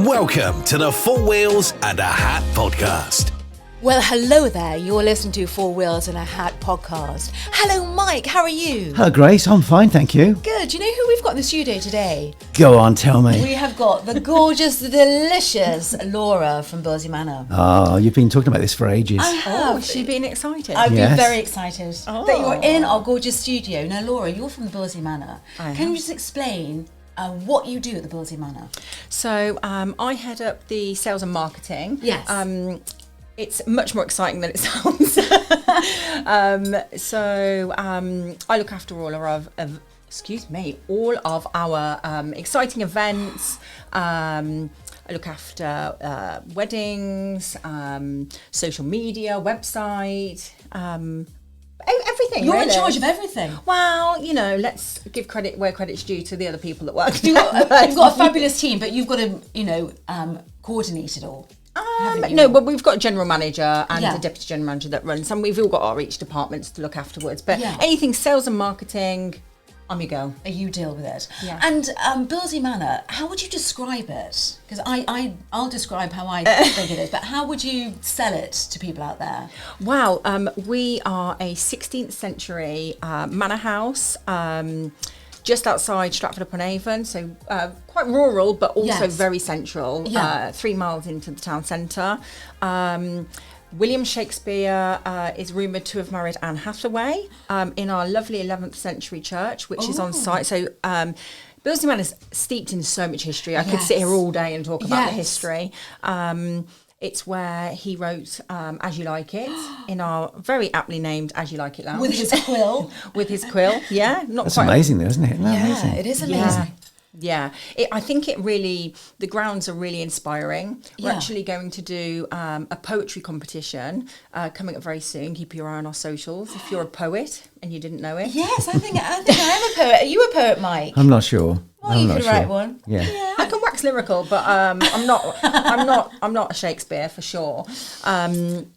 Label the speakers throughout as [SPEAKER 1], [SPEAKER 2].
[SPEAKER 1] Welcome to the Four Wheels and a Hat podcast.
[SPEAKER 2] Well, hello there. You're listening to Four Wheels and a Hat podcast. Hello, Mike. How are you?
[SPEAKER 3] Hello, Grace. I'm fine, thank you.
[SPEAKER 2] Good. You know who we've got in the studio today?
[SPEAKER 3] Go on, tell me.
[SPEAKER 2] We have got the gorgeous, the delicious Laura from Billesley Manor.
[SPEAKER 3] Oh, you've been talking about this for ages.
[SPEAKER 2] I have.
[SPEAKER 4] Has she been excited?
[SPEAKER 2] I've been
[SPEAKER 3] Yes.
[SPEAKER 2] very excited that you're in our gorgeous studio. Now, Laura, you're from the Billesley Manor. Can you just explain what you do at the Billesley Manor?
[SPEAKER 4] So I head up the sales and marketing.
[SPEAKER 2] Yes.
[SPEAKER 4] It's much more exciting than it sounds. I look after all of our exciting events. I look after weddings, social media, website, everything.
[SPEAKER 2] You're
[SPEAKER 4] really.
[SPEAKER 2] in charge of everything.
[SPEAKER 4] Well, you know, let's give credit where credit's due to the other people that work.
[SPEAKER 2] You've got a fabulous team, but you've got to, coordinate it all.
[SPEAKER 4] No, but we've got a general manager and
[SPEAKER 2] Yeah.
[SPEAKER 4] a deputy general manager that runs, and we've all got our each departments to look afterwards. But
[SPEAKER 2] Yeah.
[SPEAKER 4] anything sales and marketing, I'm your girl.
[SPEAKER 2] You deal with it.
[SPEAKER 4] Yeah.
[SPEAKER 2] And Billesley Manor, how would you describe it? Because I'll describe how I think it is, but how would you sell it to people out there?
[SPEAKER 4] Wow, we are a 16th century manor house. Just outside Stratford upon Avon, so quite rural, but also
[SPEAKER 2] Yes.
[SPEAKER 4] very central.
[SPEAKER 2] Yeah.
[SPEAKER 4] 3 miles into the town centre. William Shakespeare is rumoured to have married Anne Hathaway in our lovely 11th century church, which is on site. So Billesley Manor is steeped in so much history. I could sit here all day and talk about the history. It's where he wrote As You Like It in our very aptly named As You Like It lounge.
[SPEAKER 2] With his quill.
[SPEAKER 4] With his quill, yeah.
[SPEAKER 3] That's amazing, though, isn't it? Isn't that amazing?
[SPEAKER 2] It is amazing.
[SPEAKER 4] Yeah, I think the grounds are really inspiring. We're actually going to do a poetry competition coming up very soon. Keep your eye on our socials if you're a poet and you didn't know it.
[SPEAKER 2] Yes, I think I am a poet. Are you a poet, Mike?
[SPEAKER 3] I'm not sure.
[SPEAKER 2] Well,
[SPEAKER 3] I'm
[SPEAKER 2] you
[SPEAKER 3] not
[SPEAKER 2] could
[SPEAKER 3] sure.
[SPEAKER 2] write one.
[SPEAKER 3] Yeah.
[SPEAKER 4] I can wax lyrical, but I'm not a Shakespeare for sure.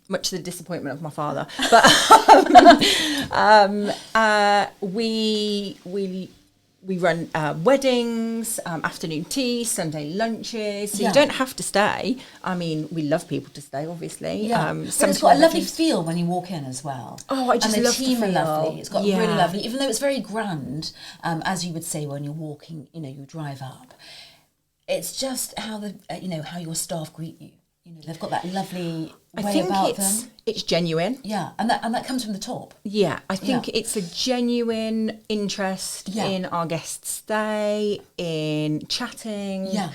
[SPEAKER 4] Much to the disappointment of my father. But we run weddings, afternoon tea, Sunday lunches. So you don't have to stay. I mean, we love people to stay, obviously.
[SPEAKER 2] Yeah, but it's got a lovely feel when you walk in as well.
[SPEAKER 4] Oh, I just
[SPEAKER 2] and the
[SPEAKER 4] love the
[SPEAKER 2] team are
[SPEAKER 4] feel.
[SPEAKER 2] lovely. It's got really lovely, even though it's very grand, as you would say when you're walking. You drive up. It's just how how your staff greet you. They've got that lovely way about them.
[SPEAKER 4] It's genuine.
[SPEAKER 2] Yeah, and that comes from the top.
[SPEAKER 4] Yeah, I think it's a genuine interest in our guests' stay, in chatting.
[SPEAKER 2] Yeah.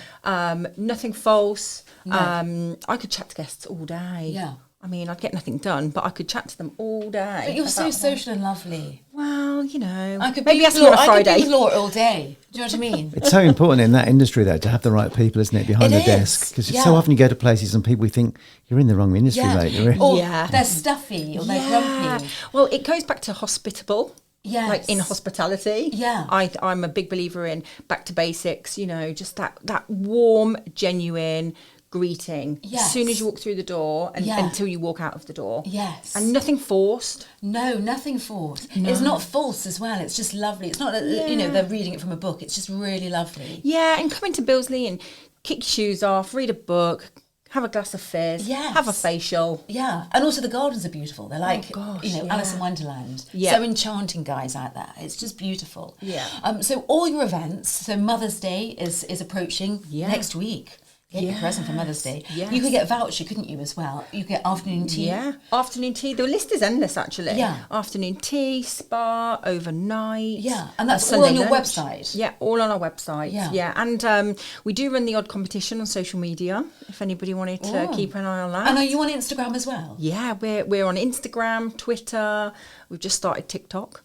[SPEAKER 4] Nothing false.
[SPEAKER 2] No.
[SPEAKER 4] I could chat to guests all day.
[SPEAKER 2] Yeah.
[SPEAKER 4] I mean, I'd get nothing done, but I could chat to them all day.
[SPEAKER 2] But you're so social and lovely.
[SPEAKER 4] Well,
[SPEAKER 2] I could
[SPEAKER 4] maybe
[SPEAKER 2] be
[SPEAKER 4] ask
[SPEAKER 2] with
[SPEAKER 4] me on
[SPEAKER 2] Laura,
[SPEAKER 4] a Friday.
[SPEAKER 2] I could be with Laura all day. Do you know what I mean?
[SPEAKER 3] It's so important in that industry, though, to have the right people, isn't it, behind
[SPEAKER 2] It
[SPEAKER 3] the
[SPEAKER 2] is,
[SPEAKER 3] desk? Because
[SPEAKER 2] yeah.
[SPEAKER 3] so often you go to places and people think, you're in the wrong industry, mate. You're in.
[SPEAKER 2] Or
[SPEAKER 4] Yeah.
[SPEAKER 2] they're stuffy or they're grumpy.
[SPEAKER 4] Well, it goes back to hospitable.
[SPEAKER 2] Yes.
[SPEAKER 4] Like in hospitality.
[SPEAKER 2] Yeah.
[SPEAKER 4] I'm a big believer in back to basics, just that warm, genuine greeting
[SPEAKER 2] Yes.
[SPEAKER 4] as soon as you walk through the door and
[SPEAKER 2] Yeah.
[SPEAKER 4] until you walk out of the door.
[SPEAKER 2] Yes.
[SPEAKER 4] And nothing forced.
[SPEAKER 2] No, nothing forced. It's not false as well. It's just lovely. It's not that, they're reading it from a book. It's just really lovely.
[SPEAKER 4] Yeah, and come into Billesley and kick your shoes off, read a book, have a glass of fizz,
[SPEAKER 2] Yes.
[SPEAKER 4] have a facial.
[SPEAKER 2] Yeah, and also the gardens are beautiful. They're like,
[SPEAKER 4] gosh,
[SPEAKER 2] Alice in Wonderland.
[SPEAKER 4] Yeah.
[SPEAKER 2] So enchanting, guys, out there. It's just beautiful.
[SPEAKER 4] Yeah.
[SPEAKER 2] So all your events. So Mother's Day is approaching next week. Get your present for Mother's Day.
[SPEAKER 4] Yes.
[SPEAKER 2] You could get a voucher, couldn't you, as well? You could get afternoon tea.
[SPEAKER 4] Yeah, afternoon tea. The list is endless, actually.
[SPEAKER 2] Yeah.
[SPEAKER 4] Afternoon tea, spa, overnight.
[SPEAKER 2] Yeah, and that's
[SPEAKER 4] Sunday
[SPEAKER 2] all on your
[SPEAKER 4] lunch.
[SPEAKER 2] website.
[SPEAKER 4] Yeah, all on our website.
[SPEAKER 2] Yeah.
[SPEAKER 4] And we do run the odd competition on social media. If anybody wanted to keep an eye on that.
[SPEAKER 2] And are you on Instagram as well?
[SPEAKER 4] Yeah, we're on Instagram, Twitter. We've just started TikTok.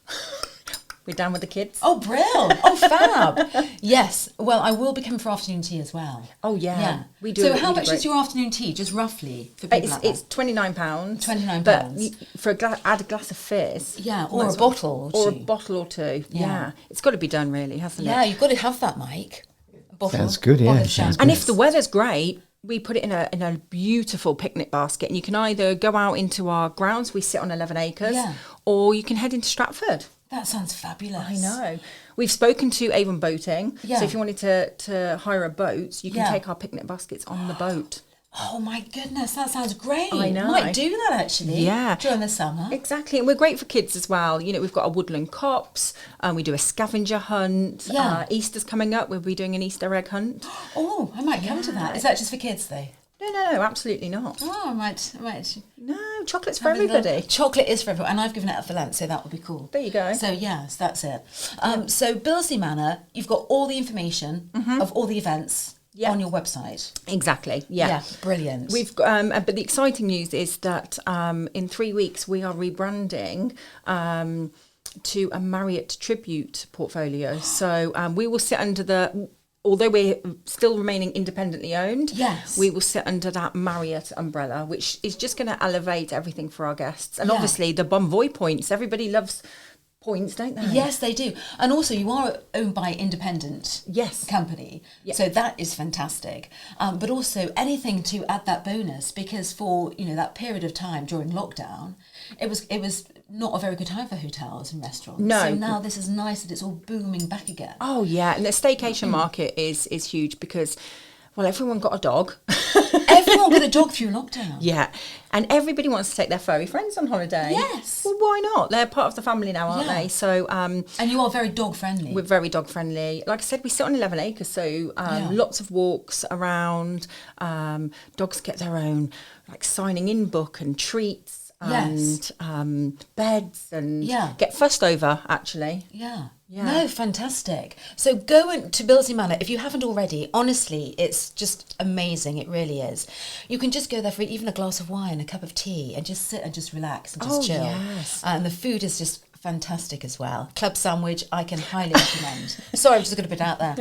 [SPEAKER 4] We're down with the kids.
[SPEAKER 2] Oh, brilliant. Oh, fab. Yes. Well, I will be coming for afternoon tea as well.
[SPEAKER 4] Oh, yeah. We do.
[SPEAKER 2] So
[SPEAKER 4] we
[SPEAKER 2] how
[SPEAKER 4] do
[SPEAKER 2] much
[SPEAKER 4] great.
[SPEAKER 2] is your afternoon tea, just roughly, for people like
[SPEAKER 4] It's
[SPEAKER 2] that?
[SPEAKER 4] £29.
[SPEAKER 2] £29.
[SPEAKER 4] But for add a glass of fizz.
[SPEAKER 2] Yeah, or a bottle or
[SPEAKER 4] Or a
[SPEAKER 2] two.
[SPEAKER 4] bottle or two.
[SPEAKER 2] Yeah.
[SPEAKER 4] Yeah. It's got to be done, really, hasn't
[SPEAKER 2] Yeah,
[SPEAKER 4] it?
[SPEAKER 2] you've got to have that, Mike. A bottle.
[SPEAKER 3] Sounds good, yeah,
[SPEAKER 2] bottle of
[SPEAKER 3] sounds
[SPEAKER 2] champagne.
[SPEAKER 4] And if the weather's great, we put it in a beautiful picnic basket, and you can either go out into our grounds, we sit on 11 acres,
[SPEAKER 2] Yeah.
[SPEAKER 4] or you can head into Stratford.
[SPEAKER 2] That sounds fabulous.
[SPEAKER 4] I know. We've spoken to Avon Boating.
[SPEAKER 2] Yeah.
[SPEAKER 4] So if you wanted to hire a boat, you can take our picnic baskets on the boat.
[SPEAKER 2] Oh my goodness, that sounds great.
[SPEAKER 4] I know.
[SPEAKER 2] Might do that actually.
[SPEAKER 4] Yeah.
[SPEAKER 2] During the summer.
[SPEAKER 4] Exactly. And we're great for kids as well. You know, we've got a woodland copse. We do a scavenger hunt.
[SPEAKER 2] Yeah.
[SPEAKER 4] Easter's coming up. We'll be doing an Easter egg hunt.
[SPEAKER 2] Oh, I might come to that. Is that just for kids though?
[SPEAKER 4] No, absolutely not.
[SPEAKER 2] Oh, I might.
[SPEAKER 4] No, chocolate's for everybody.
[SPEAKER 2] Chocolate is for everyone, and I've given it up for Lent, so that would be cool.
[SPEAKER 4] There you go.
[SPEAKER 2] So yes, that's it. So Billesley Manor, you've got all the information of all the events on your website.
[SPEAKER 4] Exactly. Yeah.
[SPEAKER 2] Brilliant.
[SPEAKER 4] We've but the exciting news is that in 3 weeks we are rebranding to a Marriott tribute portfolio. So we will sit under although we're still remaining independently owned, we will sit under that Marriott umbrella, which is just going to elevate everything for our guests. And obviously the Bonvoy points, everybody loves points, don't they?
[SPEAKER 2] Yes, they do. And also you are owned by independent company. So that is fantastic. But also anything to add that bonus, because for, that period of time during lockdown, it was not a very good time for hotels and restaurants. No. So now this is nice that it's all booming back again.
[SPEAKER 4] Oh yeah, and the staycation market is huge because, well, everyone got a dog.
[SPEAKER 2] Everyone got a dog through lockdown.
[SPEAKER 4] Yeah, and everybody wants to take their furry friends on holiday.
[SPEAKER 2] Yes.
[SPEAKER 4] Well, why not? They're part of the family now, aren't they? So,
[SPEAKER 2] and you are very dog friendly.
[SPEAKER 4] We're very dog friendly. Like I said, we sit on 11 acres, so lots of walks around. Dogs get their own signing in book and treats. And beds and get fussed over, actually.
[SPEAKER 2] Yeah. No, fantastic. So go to Billesley Manor. If you haven't already, honestly, it's just amazing. It really is. You can just go there for even a glass of wine, a cup of tea, and just sit and just relax and just chill.
[SPEAKER 4] Yes.
[SPEAKER 2] And the food is just fantastic as well. Club sandwich, I can highly recommend. Sorry, I'm just going to put it out there.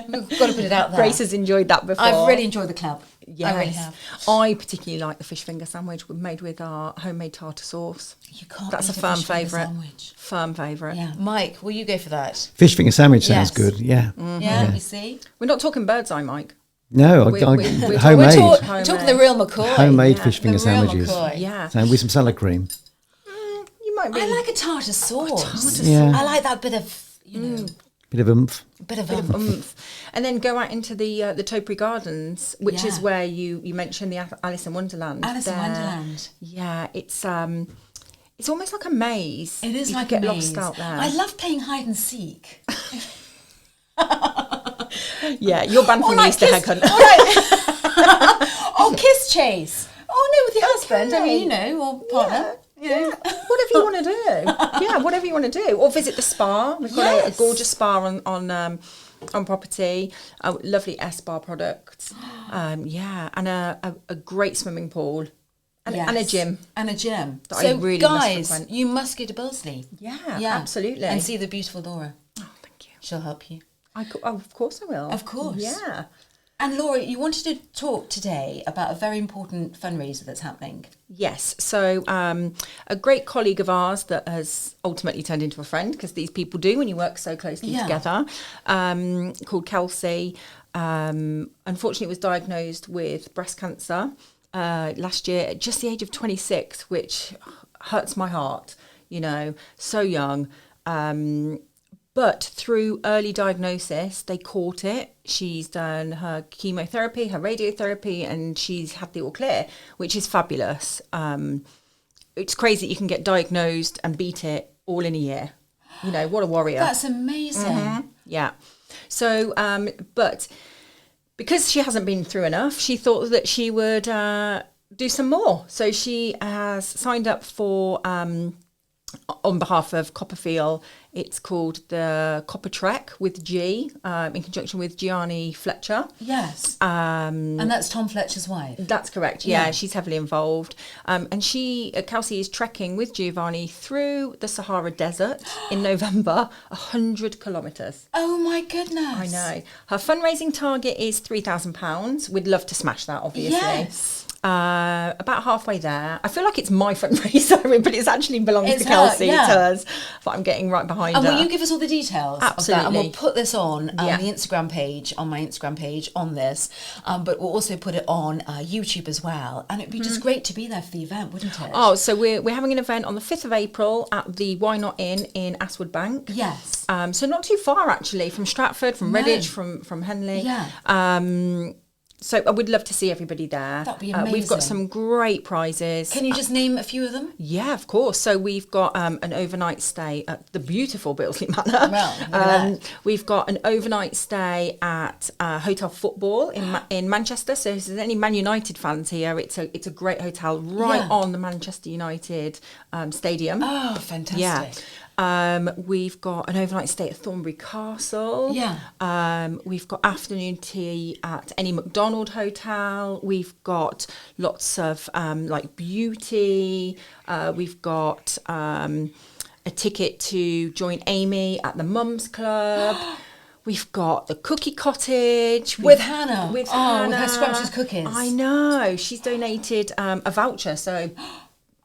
[SPEAKER 2] We've got to put it out there.
[SPEAKER 4] Grace has enjoyed that before.
[SPEAKER 2] I've really enjoyed the club.
[SPEAKER 4] Yes.
[SPEAKER 2] I really have.
[SPEAKER 4] I particularly like the fish finger sandwich made with our homemade tartar sauce.
[SPEAKER 2] You can't.
[SPEAKER 4] That's a firm favourite. Firm favourite.
[SPEAKER 2] Yeah. Mike, will you go for that?
[SPEAKER 3] Fish finger sandwich sounds good. Yeah.
[SPEAKER 2] Mm-hmm. Yeah. You see.
[SPEAKER 4] We're not talking bird's eye, Mike.
[SPEAKER 3] No,
[SPEAKER 4] we're
[SPEAKER 3] homemade.
[SPEAKER 2] We're talking the real McCoy.
[SPEAKER 3] Homemade fish finger sandwiches.
[SPEAKER 4] Yeah.
[SPEAKER 3] So with some salad cream.
[SPEAKER 2] I like a tartar sauce.
[SPEAKER 3] Yeah.
[SPEAKER 2] I like that bit of,
[SPEAKER 3] Bit of oomph.
[SPEAKER 2] Bit of oomph.
[SPEAKER 4] And then go out into the Topiary Gardens, which is where you mentioned the Alice in Wonderland.
[SPEAKER 2] Alice in Wonderland.
[SPEAKER 4] Yeah, it's almost like a maze.
[SPEAKER 2] It is
[SPEAKER 4] you
[SPEAKER 2] like
[SPEAKER 4] get
[SPEAKER 2] a maze.
[SPEAKER 4] Lost out there.
[SPEAKER 2] I love playing hide and seek.
[SPEAKER 4] Yeah, you're banned from the Easter egg hunt.
[SPEAKER 2] Oh, kiss chase. Oh no, with your husband. I mean, or partner.
[SPEAKER 4] Yeah. Whatever you want to do. Yeah, whatever you want to do. Or visit the spa. We've got a gorgeous spa on property. Lovely spa products. And a great swimming pool. And a gym.
[SPEAKER 2] And a gym.
[SPEAKER 4] That
[SPEAKER 2] so
[SPEAKER 4] I really
[SPEAKER 2] guys, you must go to Billesley.
[SPEAKER 4] Yeah, absolutely.
[SPEAKER 2] And see the beautiful Laura.
[SPEAKER 4] Oh, thank you.
[SPEAKER 2] She'll help you.
[SPEAKER 4] Of course I will.
[SPEAKER 2] Of course.
[SPEAKER 4] Yeah.
[SPEAKER 2] And Laura, you wanted to talk today about a very important fundraiser that's happening.
[SPEAKER 4] Yes. So a great colleague of ours that has ultimately turned into a friend, because these people do when you work so closely together, called Kelsey, unfortunately was diagnosed with breast cancer last year at just the age of 26, which hurts my heart, so young. But through early diagnosis, they caught it. She's done her chemotherapy, her radiotherapy, and she's had the all clear, which is fabulous. It's crazy that you can get diagnosed and beat it all in a year. What a warrior.
[SPEAKER 2] That's amazing.
[SPEAKER 4] Mm-hmm. Yeah. So, but because she hasn't been through enough, she thought that she would do some more. So she has signed up for... on behalf of Copperfield, it's called the Copper Trek with G, in conjunction with Gianni Fletcher.
[SPEAKER 2] Yes. And that's Tom Fletcher's wife.
[SPEAKER 4] That's correct. Yeah, she's heavily involved. And Kelsey is trekking with Giovanni through the Sahara Desert in November, 100 kilometres.
[SPEAKER 2] Oh my goodness.
[SPEAKER 4] I know. Her fundraising target is £3,000. We'd love to smash that, obviously.
[SPEAKER 2] Yes.
[SPEAKER 4] About halfway there. I feel like it's my fundraiser, but it actually belongs
[SPEAKER 2] It's
[SPEAKER 4] to Kelsey.
[SPEAKER 2] her, yeah.
[SPEAKER 4] It does. But I'm getting right behind
[SPEAKER 2] And
[SPEAKER 4] her.
[SPEAKER 2] will you give us all the details of
[SPEAKER 4] Absolutely.
[SPEAKER 2] that? And we'll put this on
[SPEAKER 4] Yeah.
[SPEAKER 2] the Instagram page, on my Instagram page, on this. But we'll also put it on YouTube as well. And it'd be just great to be there for the event, wouldn't it?
[SPEAKER 4] Oh, so we're having an event on the 5th of April at the Why Not Inn in Aswood Bank.
[SPEAKER 2] Yes.
[SPEAKER 4] So not too far actually from Stratford, from Redditch, from Henley.
[SPEAKER 2] Yeah.
[SPEAKER 4] So I would love to see everybody there.
[SPEAKER 2] That'd be
[SPEAKER 4] We've
[SPEAKER 2] amazing.
[SPEAKER 4] got some great prizes.
[SPEAKER 2] Can you just name a few of them?
[SPEAKER 4] Yeah, of course. So we've got an overnight stay at the beautiful Billesley Manor.
[SPEAKER 2] Well, look at that.
[SPEAKER 4] We've got an overnight stay at Hotel Football in Manchester. So if there's any Man United fans here, it's a great hotel right on the Manchester United stadium.
[SPEAKER 2] Oh, fantastic.
[SPEAKER 4] Yeah. We've got an overnight stay at Thornbury Castle.
[SPEAKER 2] Yeah.
[SPEAKER 4] We've got afternoon tea at any McDonald hotel. We've got lots of like beauty. We've got a ticket to join Amy at the Mums Club. We've got the Cookie Cottage
[SPEAKER 2] With Hannah.
[SPEAKER 4] With
[SPEAKER 2] Oh,
[SPEAKER 4] Hannah.
[SPEAKER 2] with her scrumptious cookies.
[SPEAKER 4] I know. She's donated a voucher, so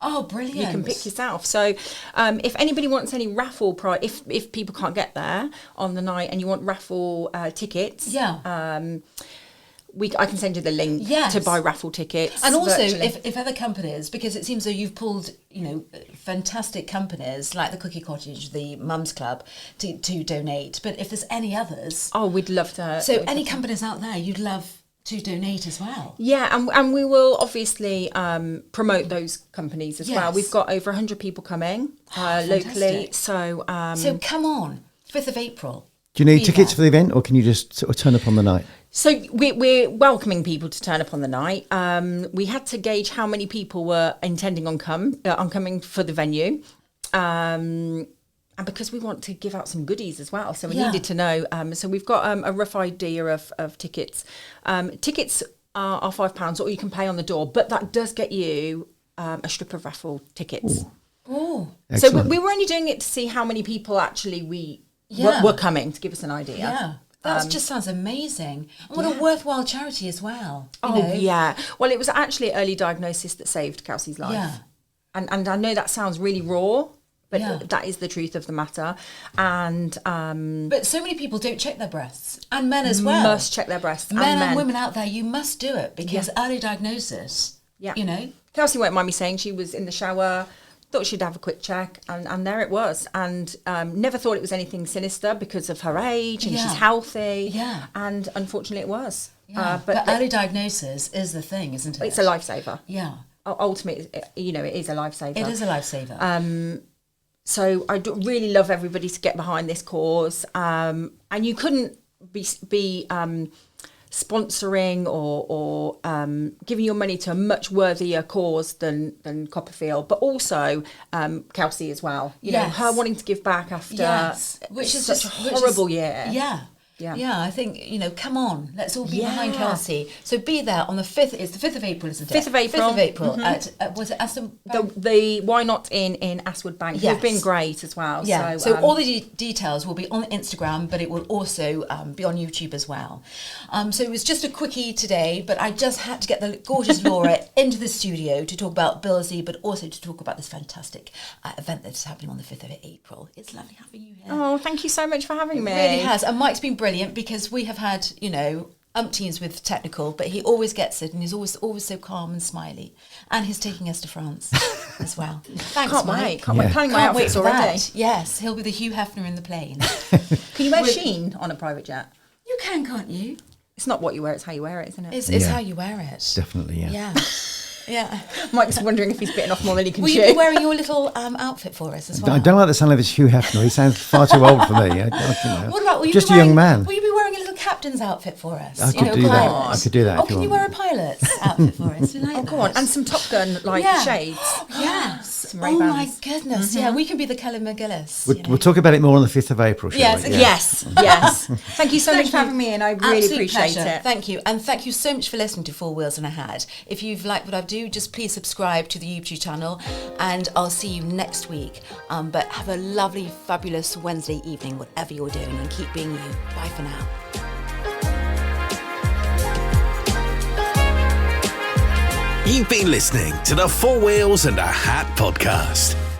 [SPEAKER 2] Oh, brilliant.
[SPEAKER 4] you can pick yourself. So if anybody wants any raffle prize, if people can't get there on the night and you want raffle tickets, I can send you the link to buy raffle tickets.
[SPEAKER 2] And also,
[SPEAKER 4] virtually.
[SPEAKER 2] if other companies, because it seems that you've pulled, fantastic companies like the Cookie Cottage, the Mums Club, to donate. But if there's any others,
[SPEAKER 4] we'd love to.
[SPEAKER 2] So any companies out there you'd love to donate as well.
[SPEAKER 4] Yeah, and we will obviously promote those companies as well.
[SPEAKER 2] Yes.
[SPEAKER 4] We've got over 100 people coming locally.
[SPEAKER 2] Fantastic.
[SPEAKER 4] So
[SPEAKER 2] So come on, 5th of April.
[SPEAKER 3] Do you need
[SPEAKER 2] Be
[SPEAKER 3] tickets
[SPEAKER 2] there.
[SPEAKER 3] for the event, or can you just sort of turn up on the night?
[SPEAKER 4] So we're welcoming people to turn up on the night. We had to gauge how many people were intending on coming for the venue. And because we want to give out some goodies as well. So we needed to know. So we've got a rough idea of tickets. Tickets are £5 or you can pay on the door, but that does get you a strip of raffle tickets.
[SPEAKER 2] Oh,
[SPEAKER 4] So
[SPEAKER 3] Excellent.
[SPEAKER 4] we were only doing it to see how many people actually were coming, to give us an idea.
[SPEAKER 2] yeah. That just sounds amazing. And what a worthwhile charity as well. you know.
[SPEAKER 4] Yeah. Well, it was actually early diagnosis that saved Kelsey's life.
[SPEAKER 2] Yeah.
[SPEAKER 4] And I know that sounds really raw, but
[SPEAKER 2] Yeah.
[SPEAKER 4] that is the truth of the matter. And
[SPEAKER 2] But so many people don't check their breasts, and men as well.
[SPEAKER 4] must check their breasts.
[SPEAKER 2] Men
[SPEAKER 4] and
[SPEAKER 2] women out there, you must do it because early diagnosis.
[SPEAKER 4] Yeah.
[SPEAKER 2] Kelsey
[SPEAKER 4] Kelsey won't mind me saying she was in the shower, thought she'd have a quick check, and there it was. And never thought it was anything sinister because of her age and she's healthy.
[SPEAKER 2] Yeah.
[SPEAKER 4] And unfortunately it was.
[SPEAKER 2] But early diagnosis is the thing, isn't it?
[SPEAKER 4] It's a lifesaver.
[SPEAKER 2] Yeah.
[SPEAKER 4] Ultimately, it is a lifesaver.
[SPEAKER 2] It is a lifesaver.
[SPEAKER 4] So I really love everybody to get behind this cause. And you couldn't be sponsoring or giving your money to a much worthier cause than Copperfield, but also Kelsey as well. You know, her wanting to give back after
[SPEAKER 2] which is
[SPEAKER 4] such
[SPEAKER 2] just
[SPEAKER 4] a horrible year.
[SPEAKER 2] Yeah, I think, come on, let's all be behind Kelsey. So be there on the 5th, it's the 5th of April, isn't it?
[SPEAKER 4] 5th of April.
[SPEAKER 2] 5th of April at was it Aston?
[SPEAKER 4] The Why Not in Aswood Bank.
[SPEAKER 2] Yes.
[SPEAKER 4] They've been great as well.
[SPEAKER 2] Yeah, so all the details will be on Instagram, but it will also be on YouTube as well. So it was just a quickie today, but I just had to get the gorgeous Laura into the studio to talk about Billesley, but also to talk about this fantastic event that's happening on the 5th of April. It's lovely having you here.
[SPEAKER 4] Oh, thank you so much for having me.
[SPEAKER 2] It really has. And Mike's been brilliant because we have had, umpteens with technical, but he always gets it and he's always so calm and smiley. And he's taking us to France as well. Thanks,
[SPEAKER 4] Can't
[SPEAKER 2] Mike.
[SPEAKER 4] wait. Can't wait. Planning my
[SPEAKER 2] Can't wait
[SPEAKER 4] outfits
[SPEAKER 2] for
[SPEAKER 4] already.
[SPEAKER 2] that. Yes, he'll be the Hugh Hefner in the plane.
[SPEAKER 4] Can you wear Sheen on a private jet?
[SPEAKER 2] You can, can't you?
[SPEAKER 4] It's not what you wear, it's how you wear it, isn't it?
[SPEAKER 2] It's how you wear it.
[SPEAKER 3] Definitely, yeah.
[SPEAKER 2] Yeah.
[SPEAKER 4] Mike's wondering if he's bitten off more than he can
[SPEAKER 2] Will
[SPEAKER 4] chew.
[SPEAKER 2] you be wearing your little outfit for us as well?
[SPEAKER 3] I don't like the sound of his Hugh Hefner. He sounds far too old for me.
[SPEAKER 2] What about, will you
[SPEAKER 3] just
[SPEAKER 2] be
[SPEAKER 3] a
[SPEAKER 2] wearing,
[SPEAKER 3] young man.
[SPEAKER 2] Will you be wearing a little captain's outfit for us?
[SPEAKER 3] I could do that.
[SPEAKER 2] pilot?
[SPEAKER 3] I could do that
[SPEAKER 2] Oh,
[SPEAKER 3] if you
[SPEAKER 2] can you
[SPEAKER 3] want.
[SPEAKER 2] wear a pilot's outfit for us? You like
[SPEAKER 4] Oh, go on.
[SPEAKER 2] that?
[SPEAKER 4] And some Top Gun, shades.
[SPEAKER 2] Yes.
[SPEAKER 4] Some
[SPEAKER 2] Oh,
[SPEAKER 4] Ray-Bans.
[SPEAKER 2] my goodness. Yeah, we can be the Kelly McGillis.
[SPEAKER 3] We'll talk about it more on the 5th of April, shall
[SPEAKER 2] Yes,
[SPEAKER 3] we? Yeah.
[SPEAKER 4] Yes. Thank you so much for having me, and I really
[SPEAKER 2] Absolute
[SPEAKER 4] appreciate
[SPEAKER 2] pleasure.
[SPEAKER 4] it.
[SPEAKER 2] Thank you. And thank you so much for listening to Four Wheels and a Hat. If you've liked what I do, just please subscribe to the YouTube channel and I'll see you next week. But have a lovely, fabulous Wednesday evening, whatever you're doing, and keep being you. Bye for now.
[SPEAKER 1] You've been listening to the Four Wheels and a Hat podcast.